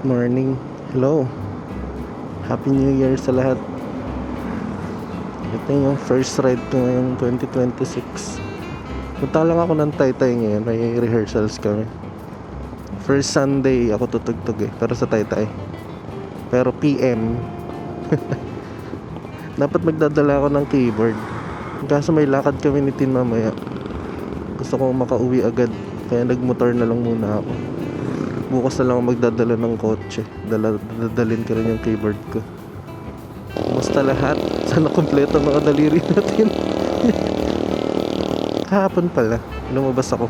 Morning. Hello. Happy New Year sa lahat. Ito yung first ride ko ngayong 2026. Punta lang ako ng Taytay ngayon. May rehearsals kami. First Sunday ako tutugtog pero sa Taytay. Pero PM. Dapat magdadala ako ng keyboard. Kaso may lakad kami ni Tin mamaya. Gusto ko makauwi agad. Kaya nagmotor na lang muna ako. Bukas na lang ako magdadala ng kotse. Dadalhin ko rin yung keyboard ko. Kumusta lahat? Sana kompleto mga daliri natin. Kahapon pala lumabas ako.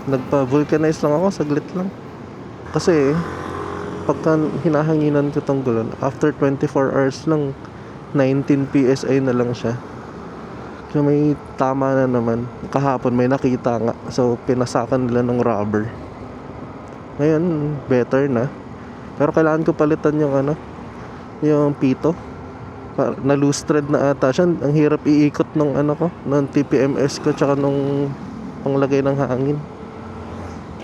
Nagpa-vulcanize lang ako, saglit lang. Kasi pagka hinahanginan ko tong gulon, after 24 hours lang 19 PSI na lang siya. So may tama na naman. Kahapon may nakita nga. So pinasakan nila ng rubber. Ngayon better na. Pero kailangan ko palitan yung yung pito. Na loose thread na ata siya. Ang hirap iikot ng ng TPMS ko tsaka nung panglagay ng hangin.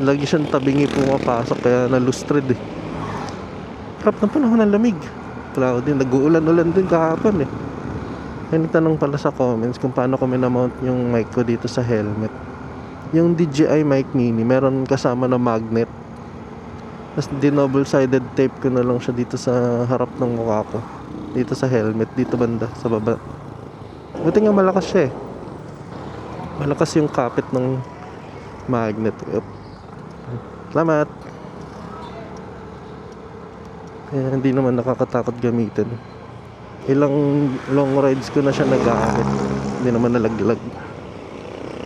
Lagi siyang tabingi pumapasok kaya na loose thread Harap ng panahon ng lamig. Cloudy, nag-uulan-ulan din kahapon May nagtanong pala sa comments kung paano ko minamount yung mic ko dito sa helmet. Yung DJI mic mini, meron kasama na magnet. Tapos double-sided tape ko na lang siya dito sa harap ng mukha ko. Dito sa helmet, dito banda, sa baba. Buti nga malakas siya Malakas yung kapit ng magnet. Salamat! Hindi naman nakakatakot gamitin. Ilang long rides ko na siya nagamit. Hindi naman nalaglag.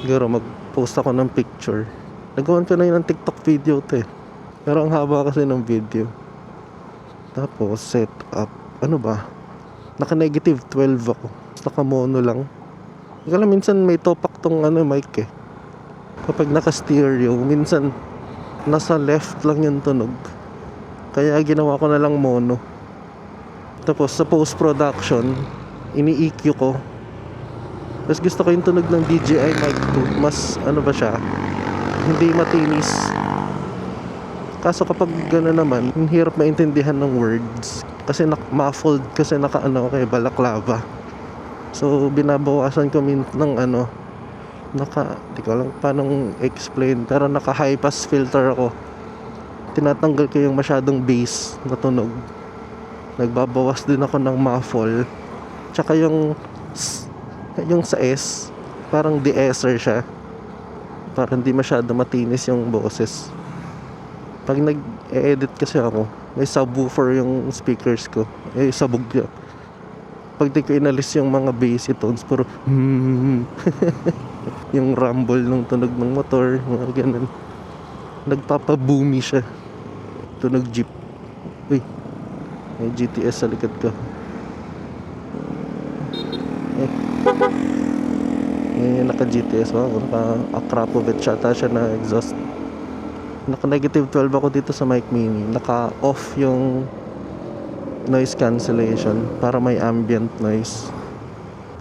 Siguro mag-post ako ng picture. Nagawan ko na yun ng TikTok video Pero ang haba kasi ng video. Tapos set up. Ano ba? Naka-negative 12 ako. Naka-mono lang. Kaya minsan may topak tong mic Kapag naka-stereo, minsan nasa left lang yung tunog. Kaya ginawa ko na lang mono. Tapos sa post-production, ini-EQ ko. Tapos gusto ko yung tunog ng DJI mic ko. Mas siya, hindi matinis. Kaso kapag gano'n naman, ang hirap maintindihan ng words. Kasi muffled kasi balaklava. So binabawasan ko ng di ko alam paano explain. Pero naka high pass filter ako. Tinatanggal ko yung masyadong bass na tunog. Nagbabawas din ako ng muffle. Tsaka yung sa S, parang de-esser siya. Para hindi masyado matinis yung boses. Pag nag-e-edit kasi ako, may subwoofer yung speakers ko. Sabog yun. Pag di ko inalis yung mga bassy tones, puro yung rumble ng tunog ng motor, mga ganun. Nagpapaboomy siya. Tunog jeep. Uy, may GTS sa likod ko. Naka-GTS. Naka-Akrapovic ata siya na exhaust. Naka-negative 12 ako dito sa mic mini. Naka-off yung noise cancellation para may ambient noise.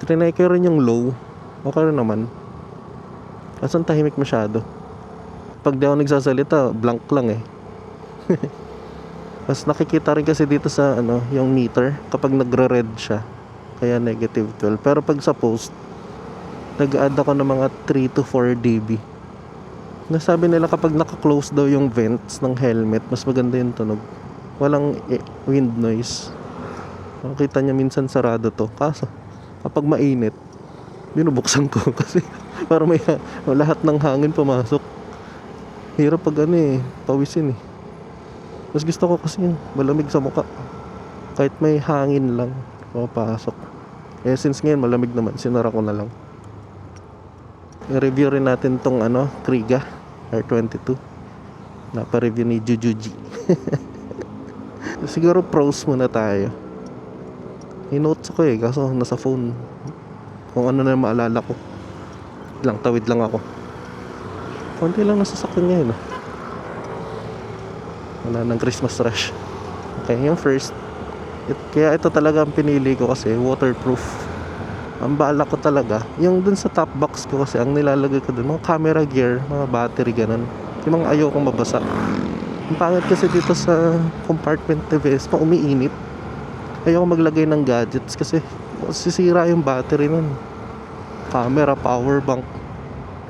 Trinay ko rin yung low. Okay rin naman. Kaso tahimik masyado. Pag di ako nagsasalita, blank lang Mas nakikita rin kasi dito sa yung meter kapag nagre-red siya. Kaya negative 12. Pero pag sa post, nag-add ako ng mga 3 to 4 dB. Nasabi nila kapag naka-close daw yung vents ng helmet, mas maganda yung tunog. Walang wind noise. Makikita niya minsan sarado to. Kaso, kapag mainit, binubuksan ko kasi para may lahat ng hangin pumasok. Hirap pag pawisin Mas gusto ko kasi yung malamig sa mukha. Kahit may hangin lang, papasok. Since ngayon malamig naman, sinara ko na lang. I-review rin natin tong Kriga R22. Napa-review ni Jujuji. Siguro pros muna tayo. I-notes ako kaso nasa phone. Kung ano na maalala ko. Tawid lang ako. Konti lang nasasakyan ngayon Wala ng Christmas rush. Okay, yung first. Kaya ito talaga ang pinili ko kasi waterproof. Ang bala ko talaga, yung dun sa top box ko kasi ang nilalagay ko dun, mga camera gear, mga battery ganun. Yung mga ayaw kong mabasa. Ang pangit kasi dito sa compartment ni Vespa, umiinit. Ayoko maglagay ng gadgets kasi sisira yung battery nun. Camera, power bank,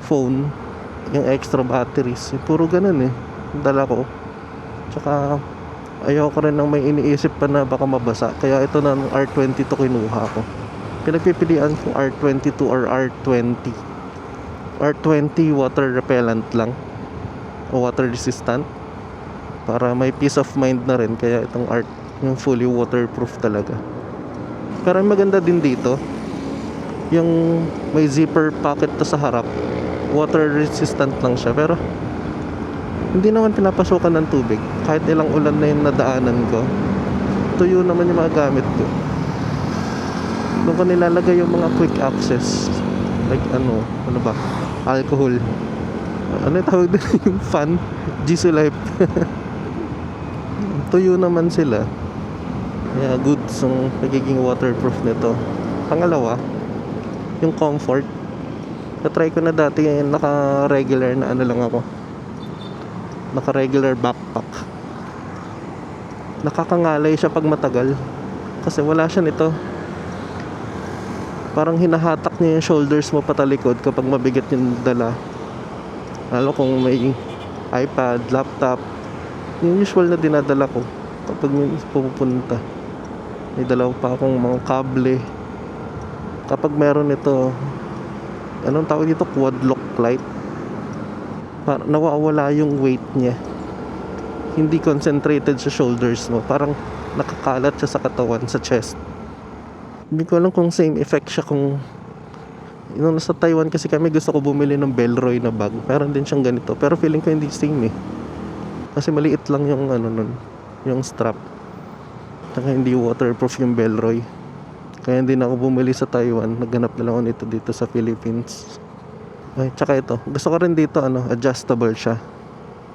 phone, yung extra batteries. Puro ganun eh. Dala ko. Tsaka ayoko rin ng may iniisip pa na baka mabasa. Kaya ito na ng R22 kinuha ko. Pinagpipilian ko R22 or R20. R20 water repellent lang o water resistant para may peace of mind na rin. Kaya itong yung fully waterproof talaga. Pero ang maganda din dito, yung may zipper pocket to sa harap, water resistant lang siya, pero hindi naman pinapasukan ng tubig. Kahit ilang ulan na yung nadaanan ko, tuyo naman yung mga gamit ko. Doon ko nilalagay yung mga quick access, like ano ba, alcohol, ano yung tawag din, yung fan, Jisoo Life. Tuyo naman sila. Yeah, goods ang pagiging waterproof nito. Pangalawa, yung comfort. Na-try ko na dati yung naka-regular na ano lang ako. Naka-regular backpack. Nakakangalay siya pag matagal. Kasi wala siya nito. Parang hinahatak niya yung shoulders mo patalikod kapag mabigat yung dala. Lalo kung may iPad, laptop. Yung usual na dinadala ko kapag pupunta. May dalaw pa akong mga kable. Kapag meron ito, anong tawag dito? Quad lock light. Parang nawawala yung weight niya. Hindi concentrated sa shoulders mo. Parang nakakalat siya sa katawan, sa chest. Hindi ko alam kung same effect siya kung nung nasa Taiwan kasi kami gusto ko bumili ng Bellroy na bag. Meron din siyang ganito. Pero feeling ko hindi same eh. Kasi maliit lang yung ano nun, yung strap. Saka hindi waterproof yung Bellroy. Kaya hindi na ako bumili sa Taiwan. Naghanap na lang ako nito dito sa Philippines. Ay, tsaka ito. Gusto ko rin dito, adjustable siya.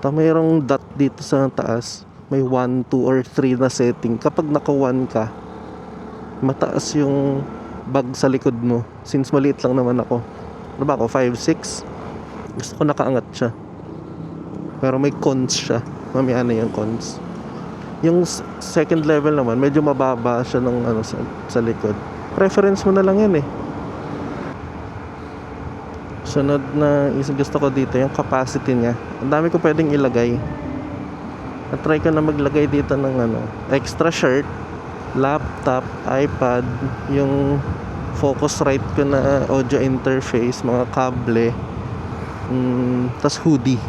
Mayroong dot dito sa taas. May 1, 2, or 3 na setting. Kapag naka 1 ka, mataas yung bag sa likod mo. Since maliit lang naman ako. Ano ba ako? 5'6"? Gusto ko nakaangat siya. Pero may cons siya. Mamaya na yung cons. Yung second level naman, medyo mababa siya ng sa likod. Preference mo na lang yan eh. Sunod na gusto ko dito, yung capacity niya. Ang dami ko pwedeng ilagay. At try ko na maglagay dito ng extra shirt, laptop, iPad, yung Focusrite ko na audio interface, mga kable, tas hoodie.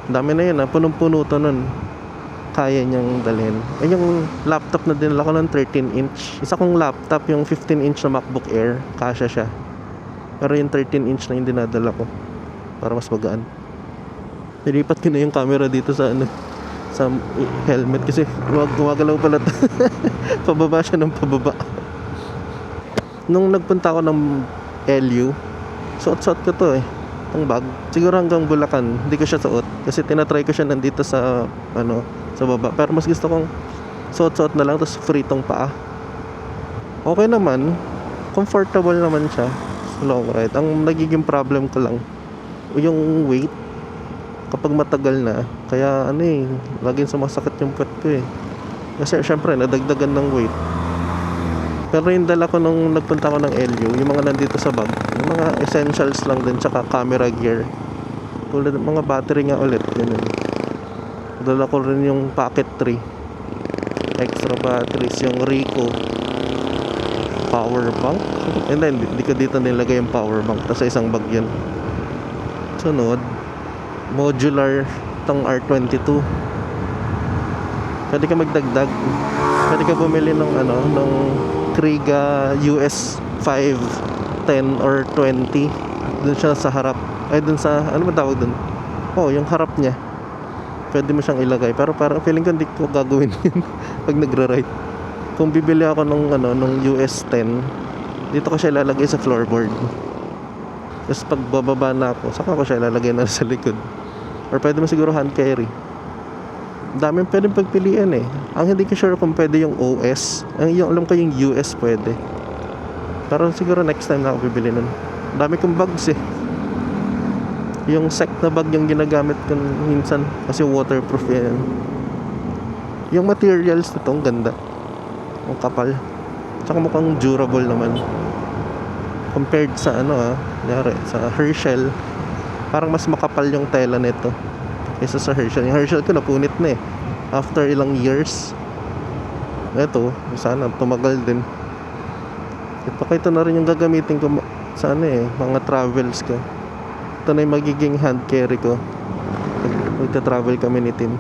Ang dami na yun punong-puno to nun. Kaya niyang dalhin. Yung laptop na dinala ko ng 13-inch. Isa kong laptop, yung 15-inch na MacBook Air, kasya siya. Pero yung 13-inch na yung dinadala ko para mas magaan. Nilipat ko na yung camera dito sa sa helmet kasi gumagalaw pala to. Pababa siya ng pababa. Nung nagpunta ako ng LU, suot-suot ko to ang bag. Siguro hanggang Bulacan hindi ko siya suot kasi tinatry ko siya nandito sa sa baba. Pero mas gusto kong suot-suot na lang tapos free tong paa. Okay naman, comfortable naman siya sa long ride. Ang nagiging problem ko lang yung weight kapag matagal na. Kaya laging sumasakit yung puwet ko kasi syempre nadagdagan ng weight. Pero yung dala ko nung nagpunta ko ng LU, yung mga nandito sa bag, yung mga essentials lang din, tsaka camera gear. Tulad ng mga battery nga ulit, ganun. Dala ko rin yung Pocket 3. Extra batteries, yung Ricoh. Power bank. And then, hindi ko dito nilagay yung power bank. Tapos sa isang bag yun. Sunod, modular tong R22. Pwede ka magdagdag. Pwede ka bumili ng Kriega US 5, 10 or 20. Doon siya sa harap. Ay, doon sa, ano ba tawag doon? Yung harap niya. Pwede mo siyang ilagay. Pero parang feeling ko hindi ko gagawin yun pag nagra-ride. Kung bibili ako nung US 10, dito ko siya ilalagay sa floorboard. Tapos pag bababa na ako, saka ko siya ilalagay na sa likod. Or pwede mo siguro hand carry. Daming pwedeng pagpilian Ang hindi ko sure kung pwede yung OS. Yung alam ko yung US pwede. Pero siguro next time na ako bibili nun. Dami kong bags Yung sec na bag yung ginagamit ko minsan kasi waterproof yan. Yung materials nito ang ganda. Ang kapal. Tsaka mukhang durable naman. Compared sa kunyari, sa Herschel, parang mas makapal yung tela nito kaysa sa Herschel. Yung Herschel ko napunit na eh. After ilang years. Ito, sana tumagal din. Ito na rin yung gagamitin ko sa mga travels ko. Ito na yung magiging hand carry ko pag magta-travel kami ni Tim.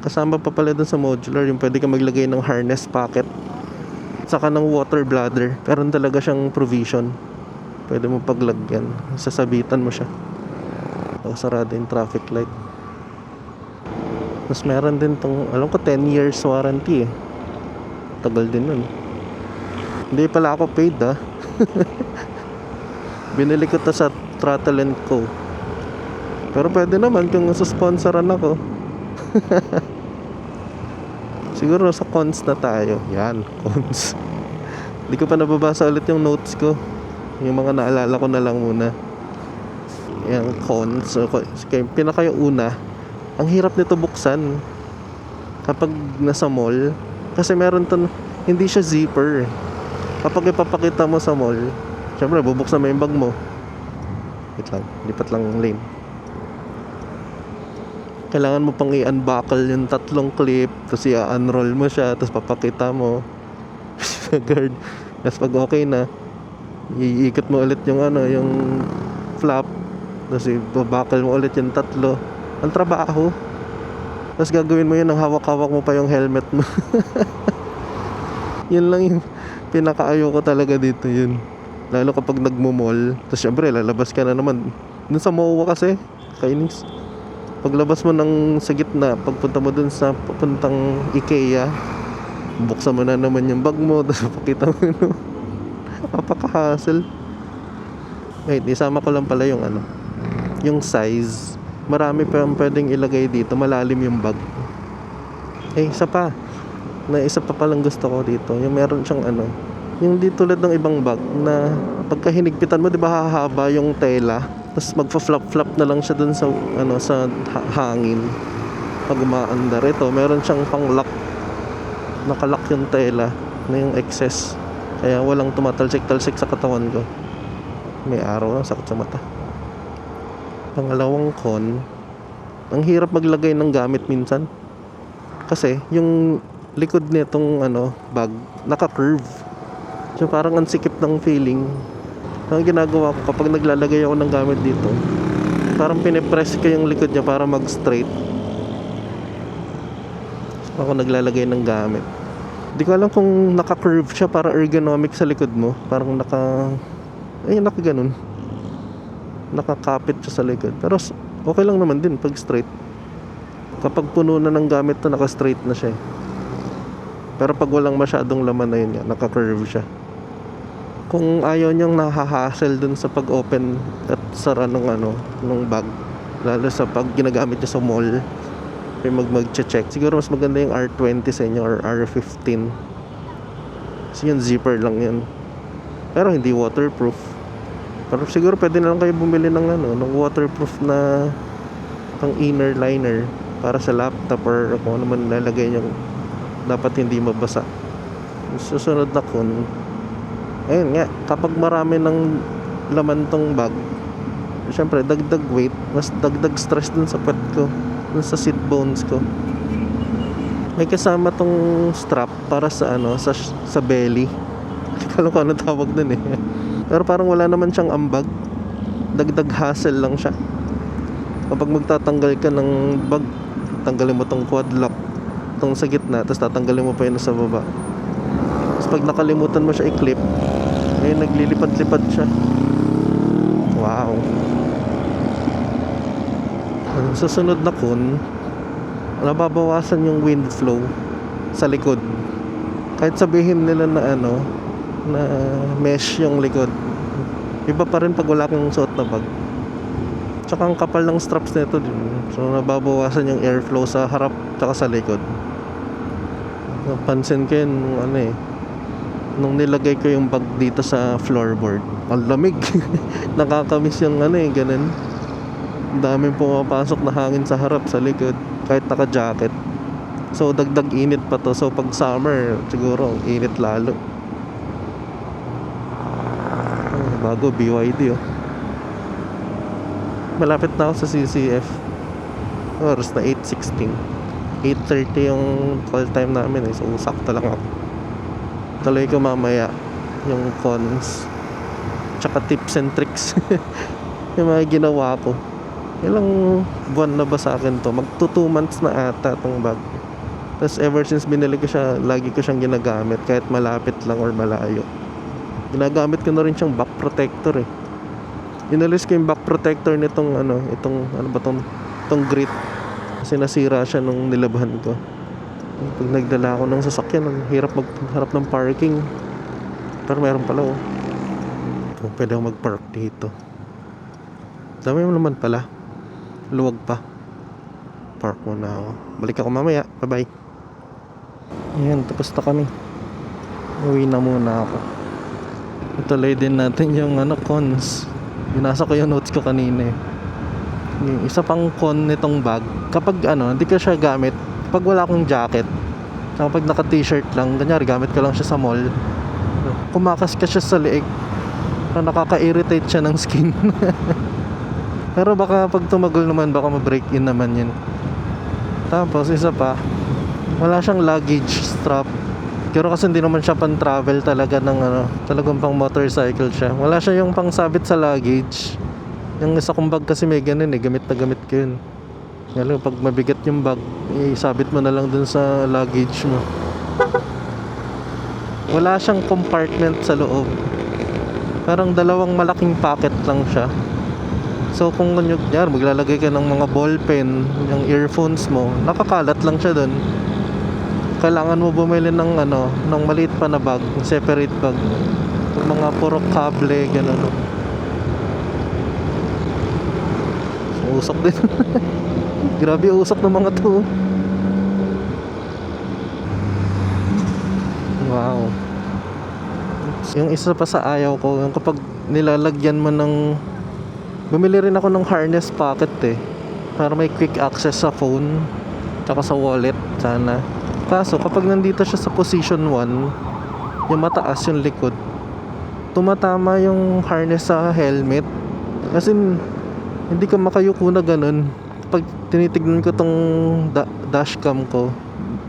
Kasama pa pala dun sa modular yung pwede ka maglagay ng harness pocket saka ng water bladder. Meron talaga siyang provision. Pwede mo paglagyan. Sasabitan mo siya. Sarado yung traffic light. Mas meron din tong, alam ko 10 years warranty eh. Tagal din nun. Hindi pala ako paid Binili ko to sa Throttle & Co. Pero pwede naman kung susponsoran ako. Siguro sa cons na tayo. Yan, cons. Hindi ko pa nababasa ulit yung notes ko. Yung mga naalala ko na lang muna. Yung cons. Okay, pinaka yung una. Ang hirap nito buksan kapag nasa mall. Kasi meron to, hindi siya zipper. Kapag ipapakita mo sa mall, syempre bubuksan mo yung bag mo. Wait lang, lipat lang lane. Kailangan mo pang i-unbuckle yung 3 clip, tapos i-unroll mo siya, tapos papakita mo sa guard. Tapos pag okay na, iikot mo ulit yung yung flap, tapos i-buckle mo ulit yung 3. Ang trabaho. Tapos gagawin mo yun, ang hawak-hawak mo pa yung helmet mo. Yun lang yung pinakaayo ko talaga dito yun. Lalo kapag nagmo-mall, tapos syempre lalabas ka na naman. Dun sa MOA kasi, kainis. Paglabas mo sa gitna, pagpunta mo dun sa papuntang IKEA, buksan mo na naman yung bag mo, tapos pakita mo yun. Napaka-hassle. Wait, isama ko lang pala yung yung size. Marami pa ang pwedeng ilagay dito, malalim yung bag. Isa pa palang gusto ko dito, yung meron siyang yung di tulad ng ibang bag na pagka hinigpitan mo, di ba hahaba yung tela, tapos magfa-flap-flap na lang siya dun sa sa hangin pag umaandar. Ito meron siyang pang-lock, nakalock yung tela na yung excess, kaya walang tumatalsik-talsik sa katawan ko. May araw lang, sakit sa mata. Pangalawang con, ang hirap maglagay ng gamit minsan kasi yung likod nitong bag naka-curve, so parang ang sikip ng feeling. Ang ginagawa ko kapag naglalagay ako ng gamit dito, parang pinipress ko yung likod niya para mag-straight. So, ako naglalagay ng gamit, hindi ko alam kung naka-curve siya para ergonomic sa likod mo. Parang naka ganun, nakakapit siya sa likod. Pero okay lang naman din pag straight. Kapag puno na ng gamit to, naka-straight na siya. Pero pag walang masyadong laman na yun, naka-curve siya. Kung ayaw niyang nahahassle dun sa pag-open at sara ng bag, lalo sa pag ginagamit niya sa mall, may mag-check, siguro mas maganda yung R20 sa inyo or R15. Kasi yung zipper lang yun. Pero hindi waterproof. Pero siguro pwede na lang kayo bumili ng waterproof na pang inner liner para sa laptop or kung ano man lalagay nyo, dapat hindi mabasa. Susunod na con, ayun nga, kapag marami ng laman tong bag, syempre dagdag weight, mas dagdag stress dun sa puwet ko, dun sa seat bones ko. May kasama tong strap para sa sa belly. Hindi ko alam kung ano tawag dun eh. Pero parang wala naman siyang ambag, dagdag hassle lang siya. Kapag magtatanggal ka ng bag, tanggalin mo tong quad lock, tong sa gitna, tapos tatanggalin mo pa yun sa baba. Tapos pag nakalimutan mo siya i-clip, naglilipad-lipad siya. Wow. Ang susunod na con, nababawasan yung wind flow sa likod. Kahit sabihin nila na na mesh yung likod, iba pa rin pag wala kang suot na bag. Tsaka ang kapal ng straps nito din, so nababawasan yung airflow sa harap tsaka sa likod. Napansin ko yun nung nilagay ko yung bag dito sa floorboard, ang lamig. Nakakamiss yung ganun. Ang daming pumapasok na hangin sa harap, sa likod, kahit naka-jacket. So dagdag init pa to. So pag summer, siguro ang init lalo. Bago BYD oh. Malapit na ako sa CCF. Oras na 8:16. 8:30 yung call time namin eh. So sakto lang ako. Tuloy ko mamaya yung cons tsaka tips and tricks. Yung mga ginawa ko. Ilang buwan na ba sa akin to? Magto 2 months na ata tong bag. Tapos ever since binili ko siya, lagi ko siyang ginagamit kahit malapit lang or malayo. Ginagamit ko na rin siyang back protector eh. Inalis ko yung back protector nitong itong grit. Kasi nasira siya nung nilabhan ko. Pag nagdala ako ng sasakyan, ang hirap magharap ng parking. Pero meron pala oh. Kung pwede ako mag-park dito. Dami mo naman pala. Luwag pa. Park muna ako. Balik ako mamaya. Bye bye. Ayan, tapos na kami. Uwi na muna ako. Ituloy din natin yung cons. Binasa ko yung notes ko kanina eh. Yung isa pang con nitong bag, kapag hindi ko siya gamit, kapag wala akong jacket, kapag naka t-shirt lang, kanyari gamit ko lang siya sa mall, kumakas ka siya sa leeg, nakaka-irritate siya ng skin. Pero baka pag tumagol naman, baka ma-break in naman yun. Tapos isa pa, wala siyang luggage strap. Pero kasi hindi naman siya pang travel talaga ng talagang pang motorcycle siya. Wala siya yung pang sabit sa luggage. Yung isa kong bag kasi may ganun eh, gamit na gamit ko yun. Lalo pag mabigat yung bag, isabit mo na lang dun sa luggage mo. Wala siyang compartment sa loob. Parang dalawang malaking pocket lang siya. So kung maglalagay ka ng mga ballpen, yung earphones mo, nakakalat lang siya dun. Kailangan mo bumili ng ng maliit pa na bag, separate bag. Mga puro kable, gano'n. Usok din. Grabe usok ng mga to. Wow. Yung isa pa sa ayaw ko, yung kapag nilalagyan mo ng... Bumili rin ako ng harness pocket eh. Para may quick access sa phone, tsaka sa wallet, sana. Kaso kapag nandito siya sa position 1, yung mataas yung likod, tumatama yung harness sa helmet. Kasi hindi ko makayuko na ganun. Pag tinitignan ko tong dashcam ko,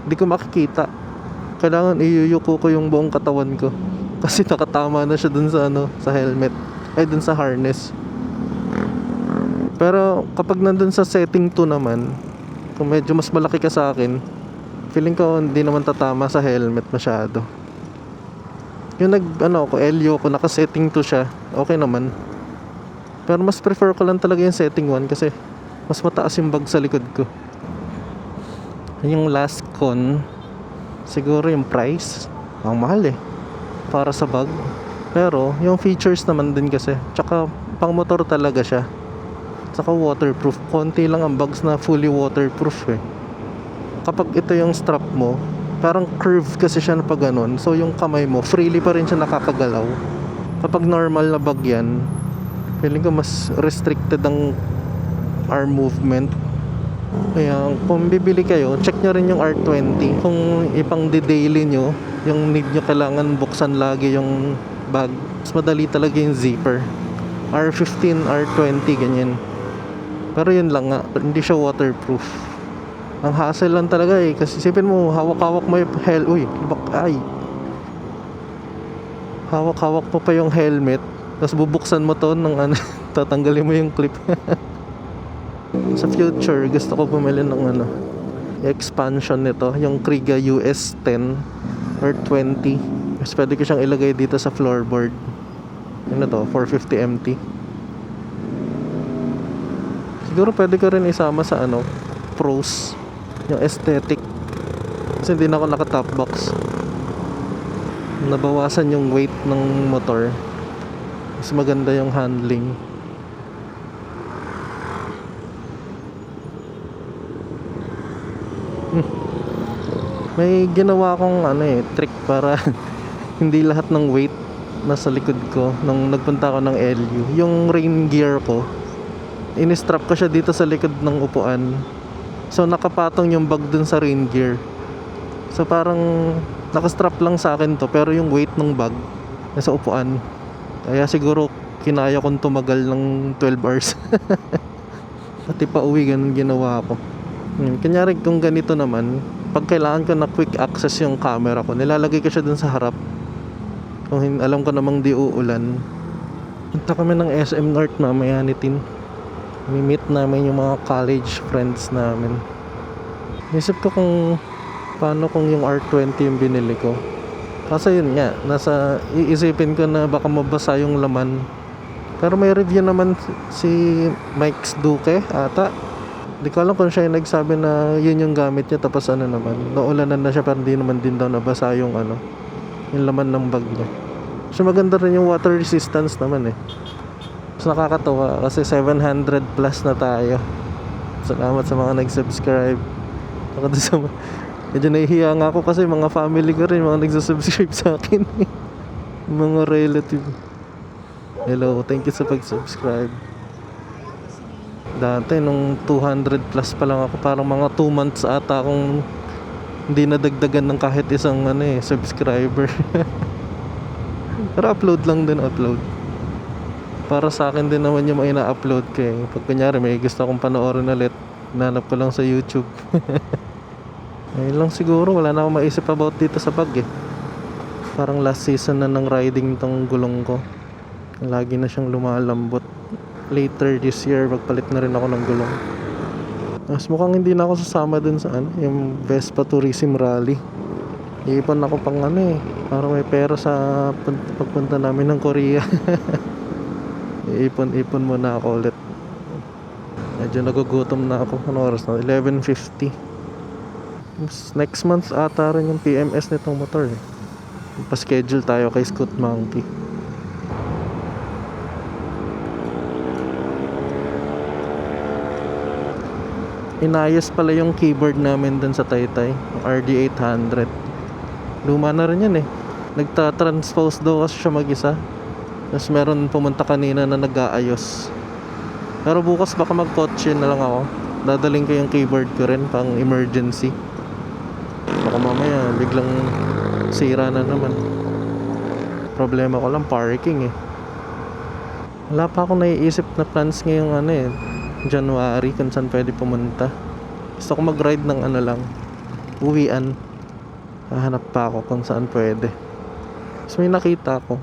hindi ko makikita. Kailangan iyuyuko ko yung buong katawan ko. Kasi nakatama na siya dun sa sa helmet. Ay dun sa harness. Pero kapag nandun sa setting 2 naman, kung medyo mas malaki ka sa akin, feeling ko hindi naman tatama sa helmet masyado. Yung Elio ko, naka-setting 2 siya, okay naman. Pero mas prefer ko lang talaga yung setting 1 kasi mas mataas yung bag sa likod ko. Yung last con, siguro yung price. Ang mahal eh, para sa bag. Pero yung features naman din kasi, tsaka pang motor talaga siya. Tsaka waterproof. Konti lang ang bags na fully waterproof eh. Kapag ito yung strap mo, parang curve kasi siya na pag ganun. So yung kamay mo, freely pa rin siya nakakagalaw. Kapag normal na bag yan, feeling ko mas restricted ang arm movement. Kaya kung bibili kayo, check nyo rin yung R20. Kung ipang daily nyo, yung need nyo kailangan buksan lagi yung bag, mas madali talaga yung zipper. R15, R20, ganyan. Pero yun lang nga, hindi siya waterproof. Ang hassle lang talaga eh, kasi isipin mo, hawak-hawak mo yung hawak-hawak mo pa yung helmet, tapos bubuksan mo to ng tatanggalin mo yung clip. Sa future, gusto ko bumili ng expansion nito, yung Kriega US 10 or 20. Mas pwede ko siyang ilagay dito sa floorboard. Ano to, 450 MT. Siguro pwede ko rin isama sa pros, yung aesthetic. Kasi hindi na ako naka top box. Nabawasan yung weight ng motor. Mas maganda yung handling. May ginawa akong trick para hindi lahat ng weight nasa likod ko nung nagpunta ako ng LU. Yung rain gear ko, Inistrap ko siya dito sa likod ng upuan. So nakapatong yung bag dun sa rain gear. So parang nakastrap lang sa akin to, pero yung weight ng bag nasa upuan. Kaya siguro kinaya kong tumagal ng 12 hours. Pati pa uwi ganun ginawa ko. Kunyari kung ganito naman, pag kailangan ko na quick access yung camera ko, nilalagay ko siya dun sa harap. Kung alam ko namang di uulan. Punta kami ng SM North mamaya ni Tin. Mi-meet namin yung mga college friends namin. Isip ko kung paano kung yung R20 yung binili ko. Kasi yun nga, iisipin ko na baka mabasa yung laman. Pero may review naman si Mike's Duque ata. Di ko alam kung siya yung nagsabi na yun yung gamit niya, tapos ano naman, naulanan na siya pero hindi naman din daw nabasa yung yung laman ng bag niya. So maganda rin yung water resistance naman eh. So nakakatawa kasi 700 plus na tayo. Salamat sa mga nag-subscribe. Medyo nahihiya nga ako kasi mga family ko rin, mga nagsusubscribe sa akin. Mga relative. Hello, thank you sa pag-subscribe. Dati nung 200 plus pa lang ako, parang mga 2 months ata akong hindi nadagdagan ng kahit isang subscriber. Pero upload lang din, upload. Para sa akin din naman yung mga ina-upload ko eh. Pag kunyari may gusto akong panoorin ulit, nanap ko lang sa YouTube. Ayun lang siguro, wala na akong maisip about dito sa bag eh. Parang last season na ng riding tong gulong ko. Lagi na siyang lumalambot. Later this year, magpalit na rin ako ng gulong. Mas mukhang hindi na ako sasama dun sa yung Vespa Tourism Rally. Iipon ako pang para may pera sa pagpunta namin ng Korea. Iipon muna ako ulit. Medyo nagugutom na ako. Ano oras na? 11:50. Next month ata rin yung PMS nitong motor eh. Pa-schedule tayo kay Scoot Monkey. Inayos pala yung keyboard namin dun sa Taytay, yung RD800. Luma na rin yan eh. Nagta-transpose daw kasi siya mag-isa. Tapos meron pumunta kanina na nag-aayos. Pero bukas baka mag-kotse na lang ako. Dadaling ko yung keyboard ko rin pang emergency. Baka mamaya biglang sira na naman. Problema ko lang parking eh. Wala pa akong naiisip na plans ngayong January kung saan pwede pumunta. Gusto ko mag-ride ng lang, uwian. Hahanap pa ako kung saan pwede. So may nakita ko,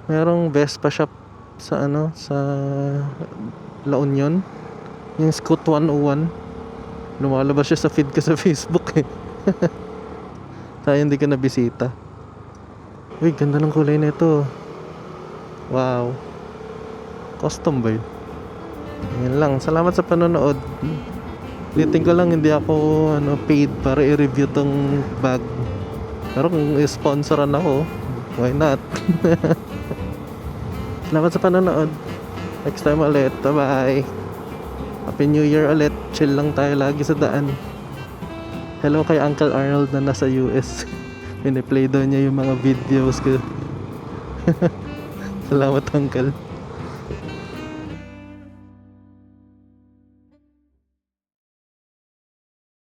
merong Vespa shop sa sa La Union, yung Scoot 101. Lumalabas siya sa feed ko sa Facebook eh. Tayo hindi ka nabisita. Uy, ganda ng kulay nito. Wow. Custom ba yun? Yan lang. Salamat sa panonood. Ulitin ko lang, hindi ako paid para i-review tong bag. Pero kung i-sponsoran ako, why not? Salamat sa panonood. Next time ulit. Bye-bye. Happy New Year ulit. Chill lang tayo lagi sa daan. Hello kay Uncle Arnold na nasa US. Piniplay daw niya yung mga videos ko. Salamat, Uncle.